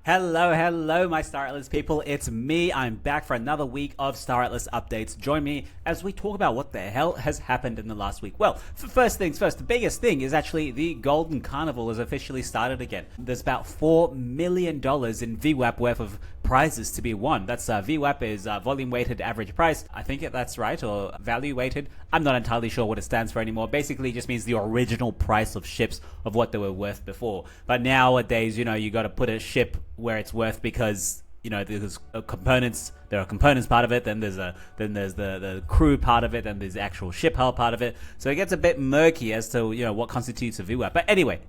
Hello, my Star Atlas people. It's me. I'm back for another week of Star Atlas updates. Join me as we talk about what the hell has happened in the last week. Well, first things first, the biggest thing is actually the Golden Carnival has officially started again. There's about $4 million in VWAP worth of prizes to be won. That's VWAP is volume weighted average price. I think that's right, or value weighted. I'm not entirely sure what it stands for anymore. Basically, it just means the original price of ships of what they were worth before. But nowadays, you got to put a ship where it's worth because there's components. There are components part of it. Then there's the crew part of it. Then there's the actual ship hull part of it. So it gets a bit murky as to what constitutes a VWAP. But anyway,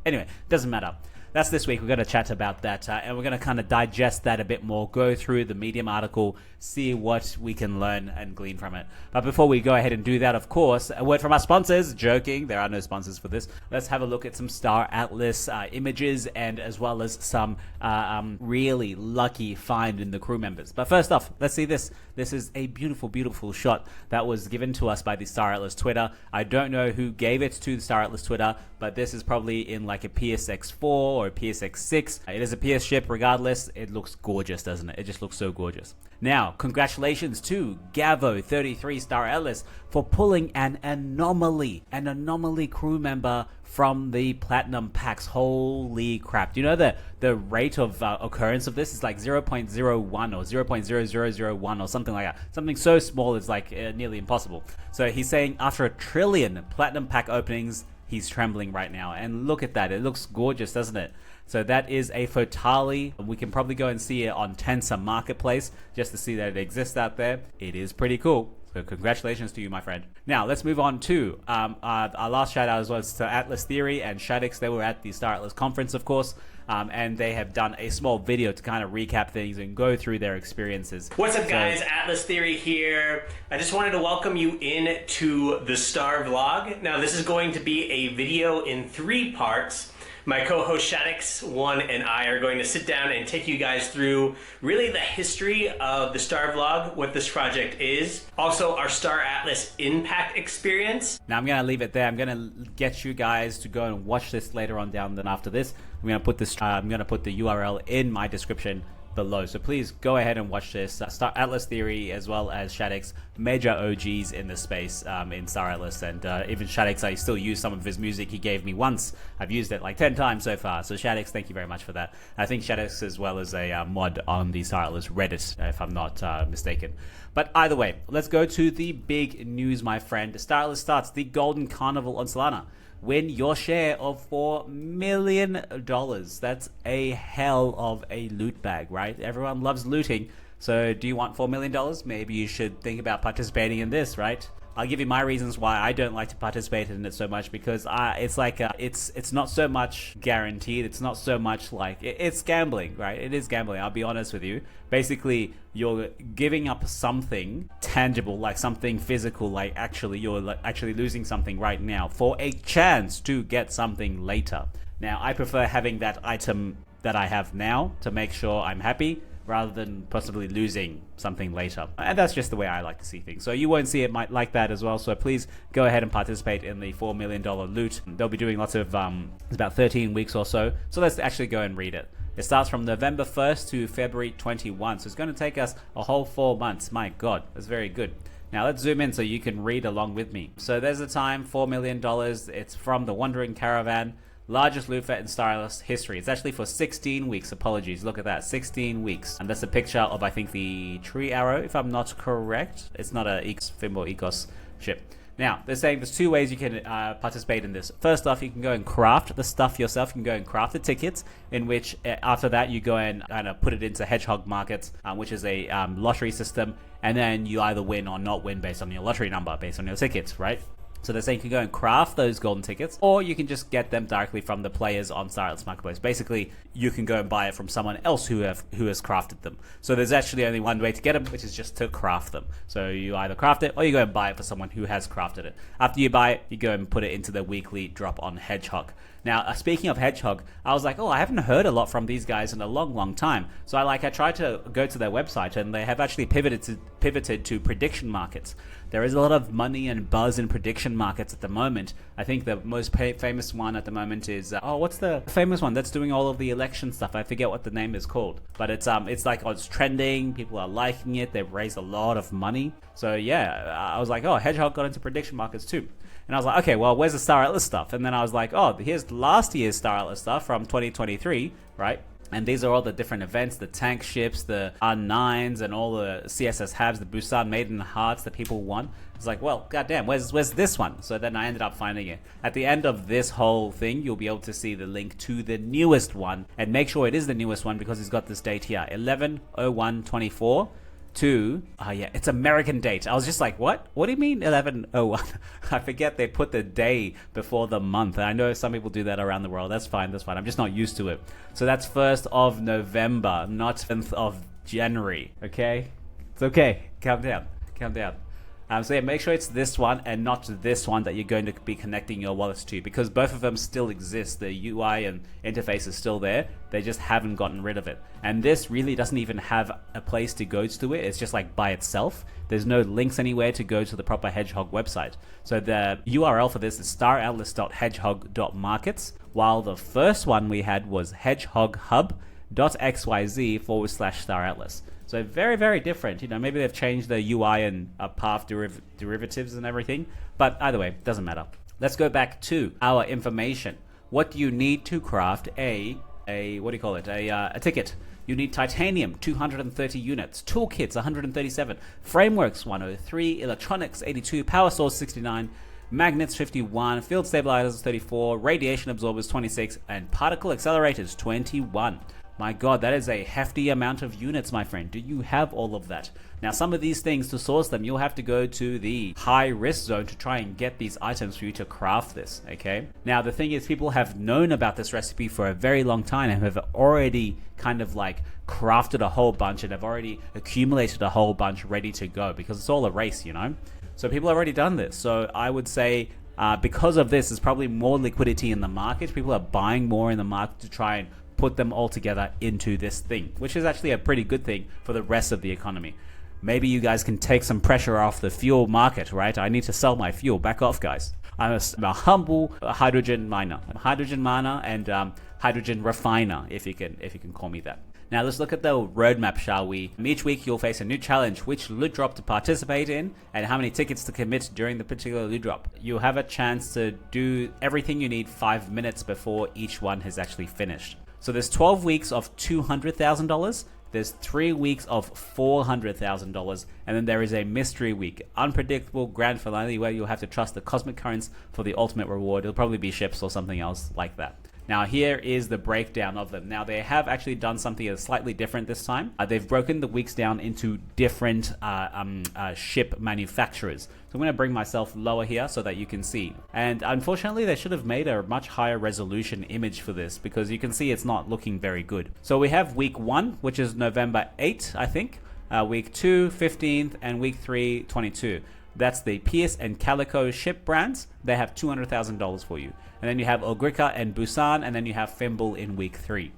doesn't matter. That's this week. We're going to chat about that, and we're going to kind of digest that a bit more, go through the Medium article, see what we can learn and glean from it. But before we go ahead and do that, of course, a word from our sponsors. Joking, there are no sponsors for this. Let's have a look at some Star Atlas images and as well as some really lucky find in the crew members. But first off, let's see this. This is a beautiful, beautiful shot that was given to us by the Star Atlas Twitter. I don't know who gave it to the Star Atlas Twitter, but this is probably in like a PSX4 or a PSX6. It is a PS ship regardless. It looks gorgeous, doesn't it? It just looks so gorgeous. Now, congratulations to Gavo33 Star Atlas for pulling an anomaly crew member from the platinum packs. Holy crap. Do you know the rate of occurrence of this is like 0.01 or 0.0001 or something like that. Something so small it's like nearly impossible. So he's saying after 1 trillion platinum pack openings, he's trembling right now. And look at that. It looks gorgeous, doesn't it? So that is a Fotali. We can probably go and see it on Tensor Marketplace just to see that it exists out there. It is pretty cool. So congratulations to you, my friend. Now, let's move on to our last shout out was to Atlas Theory and Shaddix. They were at the Star Atlas conference, of course, and they have done a small video to kind of recap things and go through their experiences. What's up, guys? Atlas Theory here. I just wanted to welcome you in to the Star Vlog. Now, this is going to be a video in 3 parts. My co-host Shaddix, One, and I are going to sit down and take you guys through really the history of the Star Vlog, what this project is, also our Star Atlas impact experience. Now I'm going to leave it there. I'm going to get you guys to go and watch this later on down. Then after this, I'm going to put the URL in my description below. So please go ahead and watch this. Star Atlas Theory as well as Shaddix, major OGs in the space in Star Atlas, and even Shaddix, I still use some of his music he gave me once. I've used it like 10 times so far. So Shaddix, thank you very much for that. I think Shaddix as well as a mod on the Star Atlas Reddit, if I'm not mistaken. But either way, let's go to the big news, my friend. Star Atlas starts the Golden Carnival on Solana. Win your share of $4 million. That's a hell of a loot bag, right? Everyone loves looting. So do you want $4 million? Maybe you should think about participating in this, right? I'll give you my reasons why I don't like to participate in it so much, because it's like it's not so much guaranteed. It's not so much like it's gambling, right? It is gambling. I'll be honest with you. Basically, you're giving up something tangible, like something physical, like you're actually losing something right now for a chance to get something later. Now, I prefer having that item that I have now to make sure I'm happy, rather than possibly losing something later. And that's just the way I like to see things. So you won't see it like that as well. So please go ahead and participate in the $4 million loot. They'll be doing lots of, it's about 13 weeks or so. So let's actually go and read it. It starts from November 1st to February 21. So it's going to take us a whole 4 months. My God, that's very good. Now let's zoom in so you can read along with me. So there's the time, $4 million. It's from the Wandering Caravan. Largest loot fet in Star Atlas history. It's actually for 16 weeks. Apologies. Look at that. 16 weeks. And that's a picture of, I think, the tree arrow, if I'm not correct. It's not a Fimbo Ecos ship. Now, they're saying there's 2 ways you can participate in this. First off, you can go and craft the stuff yourself. You can go and craft the tickets, in which after that, you go and kind of put it into Hedgehog Markets, which is a lottery system. And then you either win or not win based on your lottery number, based on your tickets, right? So they're saying you can go and craft those golden tickets, or you can just get them directly from the players on Star Atlas Marketplace. Basically, you can go and buy it from someone else who has crafted them. So there's actually only one way to get them, which is just to craft them. So you either craft it, or you go and buy it for someone who has crafted it. After you buy it, you go and put it into the weekly drop on Hedgehog. Now, speaking of Hedgehog, I was like, oh, I haven't heard a lot from these guys in a long time. So I tried to go to their website, and they have actually pivoted to prediction markets. There is a lot of money and buzz in prediction markets at the moment. I think the most famous one at the moment is what's the famous one that's doing all of the election stuff? I forget what the name is called, but it's like, it's trending. People are liking it. They've raised a lot of money. So yeah, I was like, oh, Hedgehog got into prediction markets too. And I was like, okay, well, where's the Star Atlas stuff? And then I was like, oh, here's last year's Star Atlas stuff from 2023, right? And these are all the different events, the tank ships, the R9s, and all the CSS Habs, the Busan Maiden Hearts that people want. It's like, well, goddamn, where's this one? So then I ended up finding it. At the end of this whole thing, you'll be able to see the link to the newest one. And make sure it is the newest one because it's got this date here, 11/01/24. It's American date. I was just like, what do you mean 11/01? I forget they put the day before the month. I know some people do that around the world. That's fine. I'm just not used to it. So that's 1st of November, not 10th of January. Okay, it's okay. Calm down. So yeah, make sure it's this one and not this one that you're going to be connecting your wallets to, because both of them still exist. The UI and interface is still there. They just haven't gotten rid of it. And this really doesn't even have a place to go to it. It's just like by itself. There's no links anywhere to go to the proper Hedgehog website. So the URL for this is staratlas.hedgehog.markets, while the first one we had was hedgehoghub.xyz/staratlas. So very, very different. Maybe they've changed the UI and path derivatives and everything. But either way, doesn't matter. Let's go back to our information. What do you need to craft a ticket? You need titanium, 230 units, toolkits, 137, frameworks, 103, electronics, 82, power source, 69, magnets, 51, field stabilizers, 34, radiation absorbers, 26, and particle accelerators, 21. My God, that is a hefty amount of units, my friend. Do you have all of that? Now, some of these things, to source them, you'll have to go to the high risk zone to try and get these items for you to craft this, okay? Now, the thing is, people have known about this recipe for a very long time and have already kind of like crafted a whole bunch and have already accumulated a whole bunch ready to go, because it's all a race, So people have already done this. So I would say because of this, there's probably more liquidity in the market. People are buying more in the market to try and put them all together into this thing, which is actually a pretty good thing for the rest of the economy. Maybe you guys can take some pressure off the fuel market, right? I need to sell my fuel. Back off, guys. I'm a humble hydrogen miner. I'm a hydrogen miner and hydrogen refiner, if you can call me that. Now let's look at the roadmap, shall we? Each week you'll face a new challenge, which loot drop to participate in, and how many tickets to commit during the particular loot drop. You'll have a chance to do everything you need 5 minutes before each one has actually finished. So there's 12 weeks of $200,000, there's 3 weeks of $400,000, and then there is a mystery week, unpredictable grand finale where you'll have to trust the cosmic currents for the ultimate reward. It'll probably be ships or something else like that. Now here is the breakdown of them. Now they have actually done something slightly different this time. They've broken the weeks down into different ship manufacturers. So I'm going to bring myself lower here so that you can see. And unfortunately they should have made a much higher resolution image for this, because you can see it's not looking very good. So we have week 1, which is November 8th, I think. Week 2, 15th, and week 3, 22. That's the Pierce and Calico ship brands. They have $200,000 for you. And then you have Ogrica and Busan, and then you have Fimble in week 3.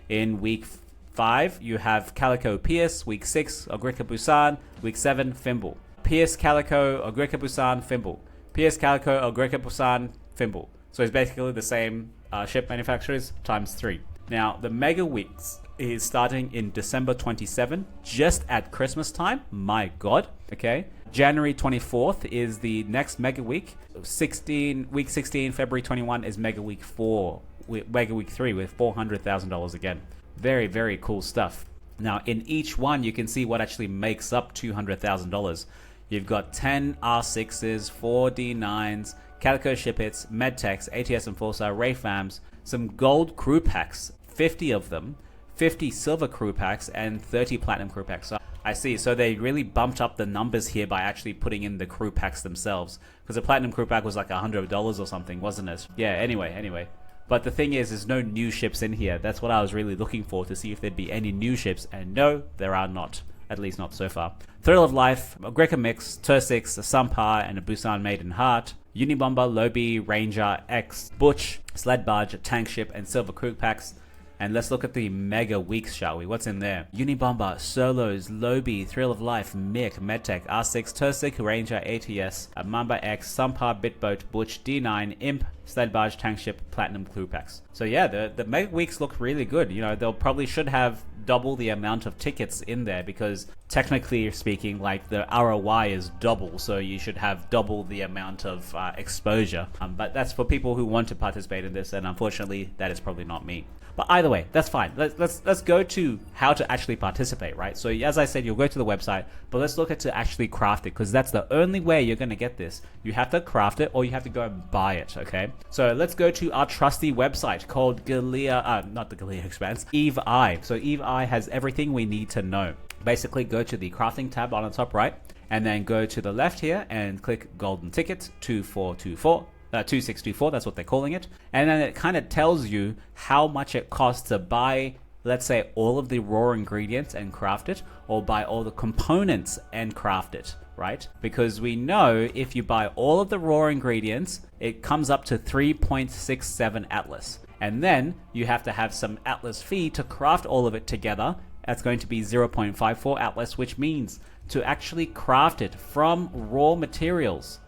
In week 5, you have Calico Pierce, week 6, Ogrica Busan, week 7, Fimble. Pierce, Calico, Ogrica Busan, Fimble. Pierce, Calico, Ogrica Busan, Fimble. So it's basically the same ship manufacturers times 3. Now, the Mega Weeks is starting in December 27, just at Christmas time. My God. Okay. January 24th is the next Mega Week. Week 16, February 21 is Mega Week 4, Mega Week 3 with $400,000 again. Very, very cool stuff. Now, in each one, you can see what actually makes up $200,000. You've got 10 R6s, 4 D9s, Calico ship hits, Medtechs, ATS Enforcer, Rayfams, some gold crew packs, 50 of them, 50 silver crew packs, and 30 platinum crew packs. So I see. So they really bumped up the numbers here by actually putting in the crew packs themselves, because the platinum crew pack was like $100 or something, wasn't it? Yeah, anyway. But the thing is, there's no new ships in here. That's what I was really looking for, to see if there'd be any new ships, and no, there are not. At least not so far. Thrill of Life, a Greca Mix, Tursix, a Sampar, and a Busan Maiden Heart. Unibomber, Lobi, Ranger, X, Butch, sled barge, tank ship, and silver crew packs. And let's look at the mega weeks, shall we? What's in there? Unibomber, Solos, Lobi, Thrill of Life, Mick, Medtech, R6, Tursik, Ranger, ATS, Mamba X, Sumpar, Bitboat, Butch, D9, Imp, Sled Barge, Tank Ship, Platinum Crew Packs. So yeah, the mega weeks look really good. You know, they'll probably should have double the amount of tickets in there because technically speaking, like the ROI is double, so you should have double the amount of exposure. But that's for people who want to participate in this, and unfortunately, that is probably not me. But either way, that's fine. Let's go to how to actually participate, right? So as I said, you'll go to the website, but let's look at to actually craft it, because that's the only way you're going to get this. You have to craft it, or you have to go and buy it, okay? So let's go to our trusty website called not the Galea Expanse, Eve Eye. So Eve Eye has everything we need to know. Basically, go to the crafting tab on the top right, and then go to the left here and click Golden Ticket 2424. 2624, that's what they're calling it. And then it kind of tells you how much it costs to buy, let's say, all of the raw ingredients and craft it, or buy all the components and craft it, right? Because we know if you buy all of the raw ingredients, it comes up to 3.67 Atlas. And then you have to have some Atlas fee to craft all of it together. That's going to be 0.54 Atlas, which means to actually craft it from raw materials,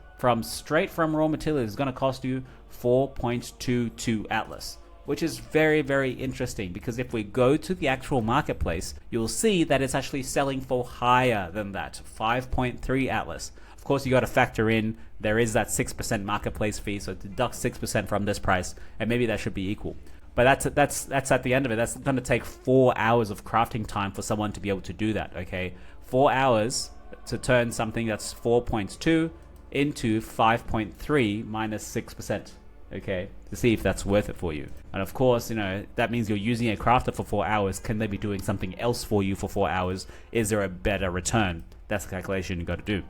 straight from raw materials, is going to cost you 4.22 Atlas, which is very, very interesting, because if we go to the actual marketplace, you'll see that it's actually selling for higher than that, 5.3 Atlas. Of course, you got to factor in there is that 6% marketplace fee, so deduct 6% from this price, and maybe that should be equal. But that's at the end of it. That's going to take 4 hours of crafting time for someone to be able to do that. Okay, 4 hours to turn something that's 4.2 into 5.3 minus 6%, okay, to see if that's worth it for you. And of course, you know, that means you're using a crafter for 4 hours. Can they be doing something else for you for 4 hours? Is there a better return? That's the calculation you got to do.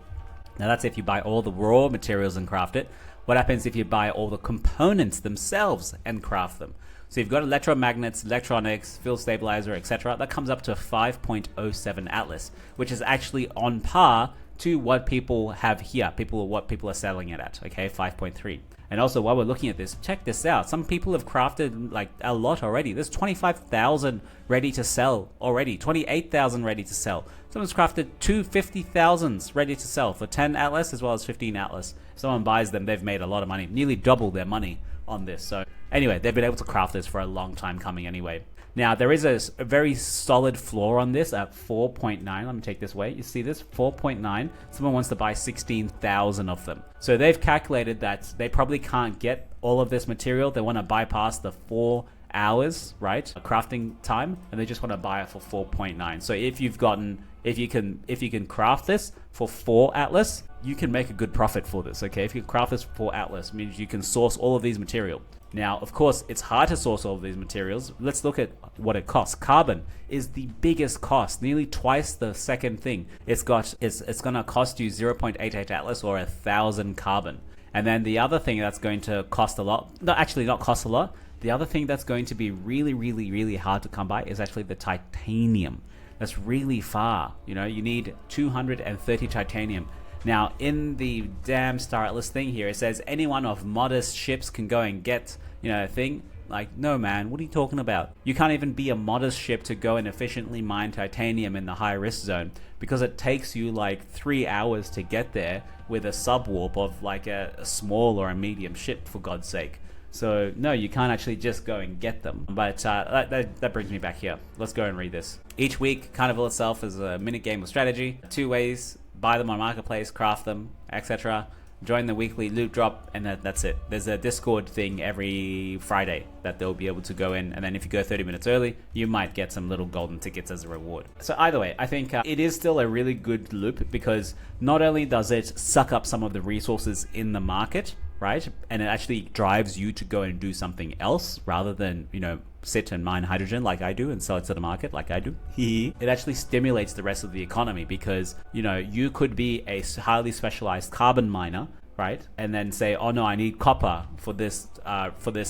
Now that's if you buy all the raw materials and craft it. What happens if you buy all the components themselves and craft them? So you've got electromagnets, electronics, field stabilizer, etc. That comes up to 5.07 Atlas, which is actually on par to what people have here, what people are selling it at, okay, 5.3. And also, while we're looking at this, check this out. Some people have crafted like a lot already. There's 25,000 ready to sell already, 28,000 ready to sell. Someone's crafted 250,000s ready to sell for 10 Atlas as well as 15 Atlas. If someone buys them, they've made a lot of money, nearly double their money on this. So anyway, they've been able to craft this for a long time coming anyway. Now, there is a very solid floor on this at 4.9. Let me take this away. You see this? 4.9. Someone wants to buy 16,000 of them. So they've calculated that they probably can't get all of this material. They want to bypass the 4 hours, right? Crafting time, and they just want to buy it for 4.9. So if you can craft this for 4 Atlas, you can make a good profit for this, okay? If you craft this for 4 Atlas, it means you can source all of these material. Now, of course, it's hard to source all of these materials. Let's look at what it costs. Carbon is the biggest cost, nearly twice the second thing. It's going to cost you 0.88 Atlas or 1,000 carbon. And then the other thing that's going to cost a lot, not cost a lot, the other thing that's going to be really, really, really hard to come by is actually the titanium. That's really far. You know, you need 230 titanium. Now, in the damn staratlas thing here, it says anyone of modest ships can go and get, you know, a thing. Like, no, man, what are you talking about? You can't even be a modest ship to go and efficiently mine titanium in the high risk zone, because it takes you like 3 hours to get there with a subwarp of like a small or a medium ship, for God's sake. So no, you can't actually just go and get them. But that brings me back here. Let's go and read this. Each week, Carnival itself is a minute game of strategy. 2 ways: buy them on marketplace, craft them, etc. Join the weekly loot drop, and that's it. There's a Discord thing every Friday that they'll be able to go in, and then if you go 30 minutes early, you might get some little golden tickets as a reward. So either way, I think it is still a really good loop, because not only does it suck up some of the resources in the market, right, and it actually drives you to go and do something else rather than, you know, sit and mine hydrogen like I do and sell it to the market like I do. It actually stimulates the rest of the economy, because, you know, you could be a highly specialized carbon miner, right, and then say, oh no, I need copper for this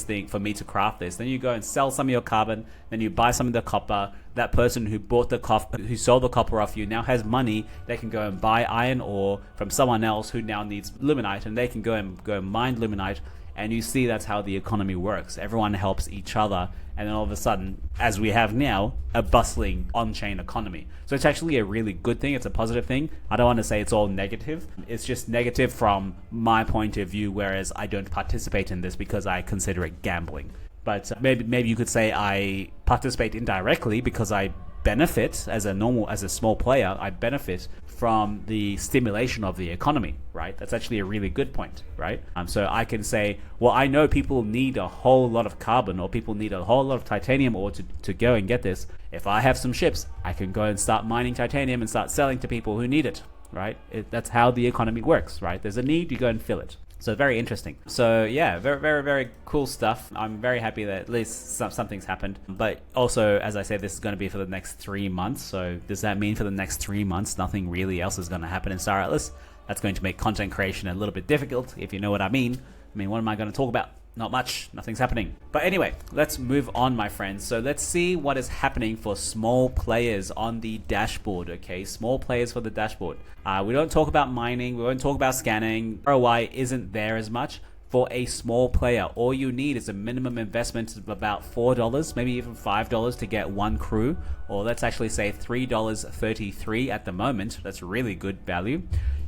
thing for me to craft this. Then you go and sell some of your carbon, then you buy some of the copper. That person who bought the copper, who sold the copper off you, now has money. They can go and buy iron ore from someone else who now needs limonite, and they can go and mine limonite And you see that's how the economy works. Everyone helps each other. And then all of a sudden, as we have now, a bustling on-chain economy. So it's actually a really good thing. It's a positive thing. I don't want to say it's all negative. It's just negative from my point of view, whereas I don't participate in this because I consider it gambling. But maybe you could say I participate indirectly because I benefit as a small player. I benefit from the stimulation of the economy, right? That's actually a really good point, right? So I can say, well, I know people need a whole lot of carbon, or people need a whole lot of titanium ore to go and get this. If I have some ships, I can go and start mining titanium and start selling to people who need it, right? That's how the economy works, right? There's a need, you go and fill it. So very interesting. So yeah, very, very, very cool stuff. I'm very happy that at least something's happened. But also, as I said, this is going to be for the next 3 months. So does that mean for the next 3 months, nothing really else is going to happen in Star Atlas? That's going to make content creation a little bit difficult, if you know what I mean. I mean, what am I going to talk about? Not much, nothing's happening. But anyway, let's move on, my friends. So let's see what is happening for small players on the dashboard, okay? Small players for the dashboard. We don't talk about mining, we won't talk about scanning. ROI isn't there as much. For a small player, all you need is a minimum investment of about $4, maybe even $5 to get one crew, or let's actually say $3.33 at the moment. That's really good value.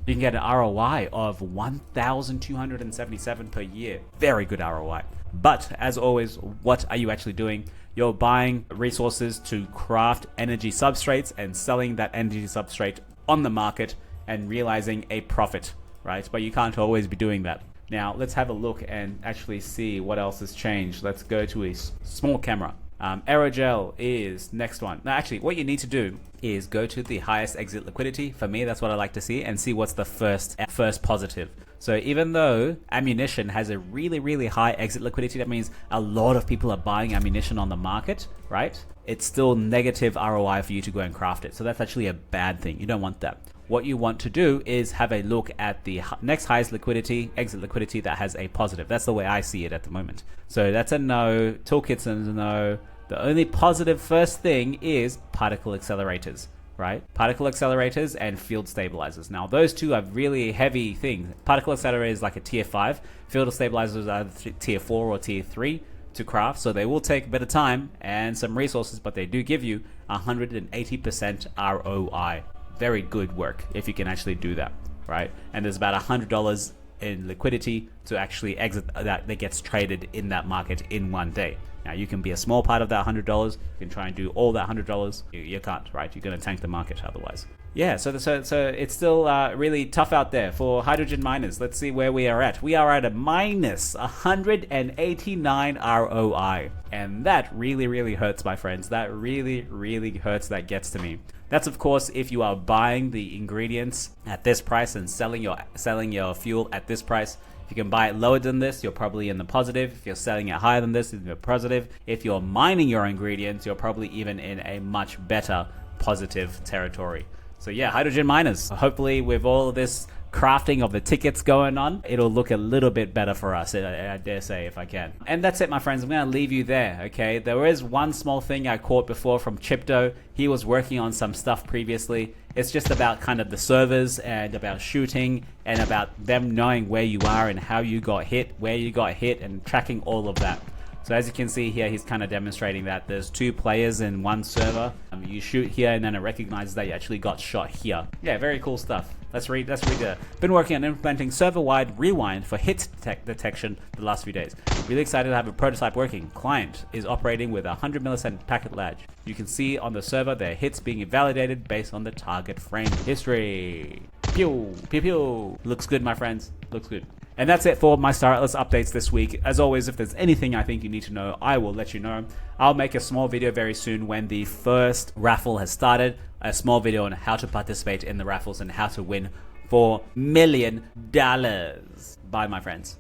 You can get an ROI of 1,277 per year. Very good ROI. But as always, what are you actually doing? You're buying resources to craft energy substrates and selling that energy substrate on the market and realizing a profit, right? But you can't always be doing that. Now, let's have a look and actually see what else has changed. Let's go to a small camera. Aerogel is next one. Now, actually, what you need to do is go to the highest exit liquidity. For me, that's what I like to see, and see what's the first positive. So even though ammunition has a really, really high exit liquidity, that means a lot of people are buying ammunition on the market, right? It's still negative ROI for you to go and craft it. So that's actually a bad thing. You don't want that. What you want to do is have a look at the next highest liquidity, exit liquidity that has a positive. That's the way I see it at the moment. So that's a no, toolkit's a no. The only positive first thing is particle accelerators, right? Particle accelerators and field stabilizers. Now, those two are really heavy things. Particle accelerator is like a tier 5. Field stabilizers are tier 4 or tier 3 to craft. So they will take a bit of time and some resources, but they do give you 180% ROI. Very good work if you can actually do that, right? And there's about $100 in liquidity to actually exit that gets traded in that market in one day. Now, you can be a small part of that $100. You can try and do all that $100. You can't, right? You're going to tank the market otherwise. Yeah, so it's still really tough out there for hydrogen miners. Let's see where we are at. We are at a minus 189 ROI. And that really, really hurts, my friends. That really, really hurts. That gets to me. That's, of course, if you are buying the ingredients at this price and selling your fuel at this price. If you can buy it lower than this, you're probably in the positive. If you're selling it higher than this, you're positive. If you're mining your ingredients, you're probably even in a much better positive territory. So yeah, hydrogen miners. Hopefully with all of this crafting of the tickets going on, it'll look a little bit better for us, I dare say, if I can. And that's it, my friends. I'm going to leave you there, okay? There is one small thing I caught before from Chipto. He was working on some stuff previously. It's just about kind of the servers and about shooting and about them knowing where you are and how you got hit, where you got hit, and tracking all of that. So as you can see here, he's kind of demonstrating that there's 2 players in one server. You shoot here and then it recognizes that you actually got shot here. Yeah, very cool stuff. Let's read that. Been working on implementing server-wide rewind for hit detection the last few days. Really excited to have a prototype working. Client is operating with a 100 millisecond packet lag. You can see on the server their hits being validated based on the target frame history. Pew, pew, pew. Looks good, my friends. Looks good. And that's it for my Star Atlas updates this week. As always, if there's anything I think you need to know, I will let you know. I'll make a small video very soon when the first raffle has started. A small video on how to participate in the raffles and how to win $4 million. Bye, my friends.